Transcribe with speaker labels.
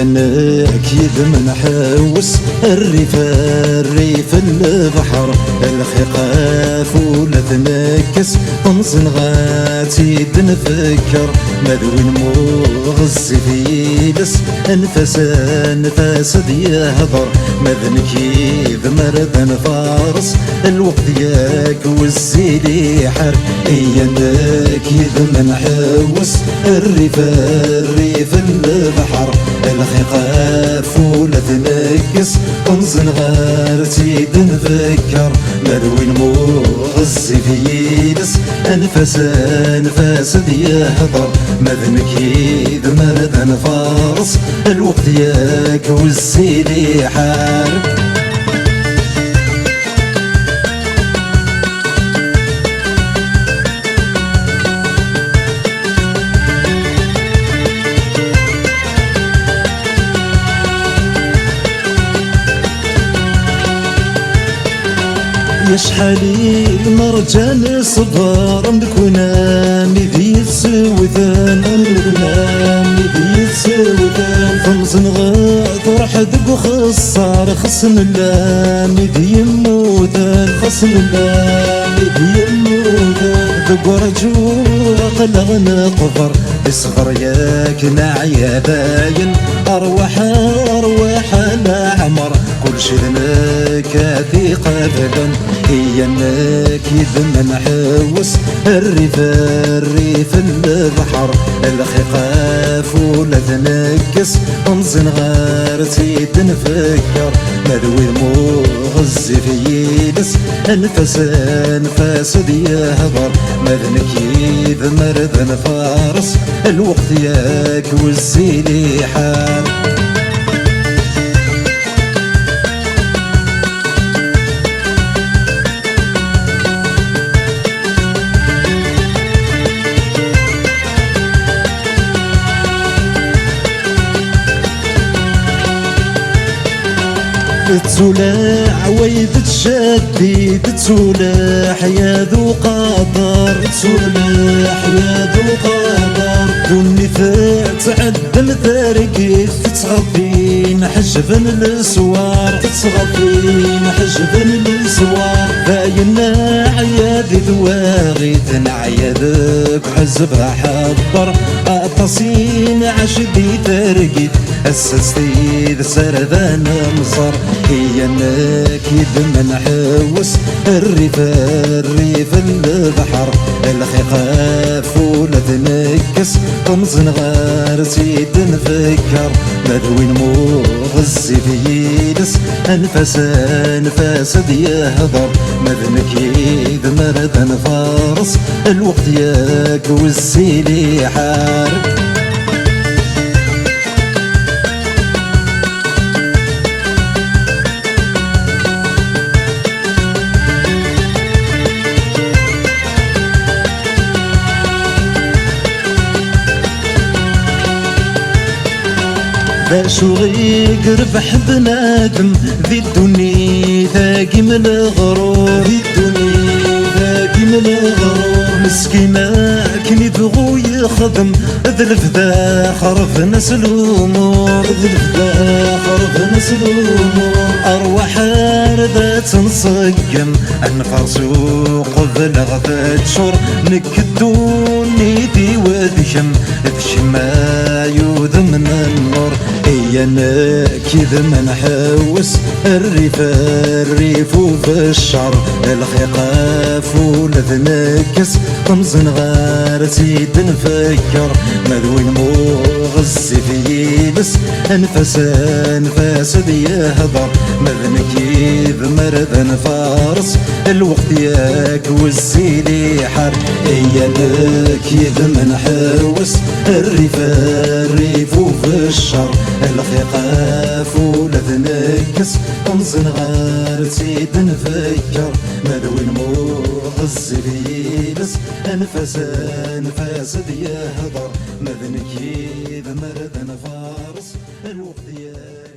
Speaker 1: اكيد من حوس الريف البحر الخقاف ولا تنكس انصن غاتي نفكر مدوين مغز فيلس انفاس يهضر مذن كيف مرذن فارس الوقت ياك والزيلي حر اكيد من حوس الريف البحر الخقاف ولا تنكس انصن غارتي نفكر مدوين مغز فيلس انفاس يهضر مذن كيف مرذن فارس الوقت ياك والزيلي حار يشحالي المرجان صغار مدكونا مذي سوثان خمسن غاثر حدق وخصار خصم الله مذي يموتان ذق ورجوع قلغنا قفر اصغر ياك ناعي باين ارواح لا عمر كل شي لك في قبلا هي اكيد من حوس الريف البحر الخقاف ولا تنكس انزن غارتي تنفكر مدوي مغز فيلس انفاس يهضر مذن كيف مرذن فارس الوقت ياك والزيلي حار تسولاح ويد تشديد تسولاح يا ذو قدر دوني تعدم ثارقيت تتغفين حجبن السوار باينا عيادي ذواغي تنعيادك حزبها حضر اتصين عشدي ثارقيت السستي سردان مصر هي اكيد من حوس الريف البحر الخقاف ولا تنكس طمزن غارتي تنفكر مدوين مغز فيلس انفاس يهضر مذن كيد مرذن فارس الوقت ياك والزيلي حار باشو يقربح بنادم ذي الدنيا ذاقي من الغرور مسكينة كن يبغو يخدم ذلف ذا خرف ناس الأمور أرواح ذا تنصقم النفر سوق بلغ تشور نكدوني دي وذشم ما يوذم من النور هي اكيد من حوس الريف وفي الشعر الخقاف ولا تنكس طمزن غارتي تنفكر مدوين مغز فيلس انفاس يهضر مذن كيف مرذن فارس الوقت ياك والزيلي حر هي اكيد من حوس الريف وفي الشر الخقاف ولا تنكس طمزن غارتي تنفكر مدوين مغز فيلس انفاس يهضر مذن كيف مرذن فارس الوقت ياك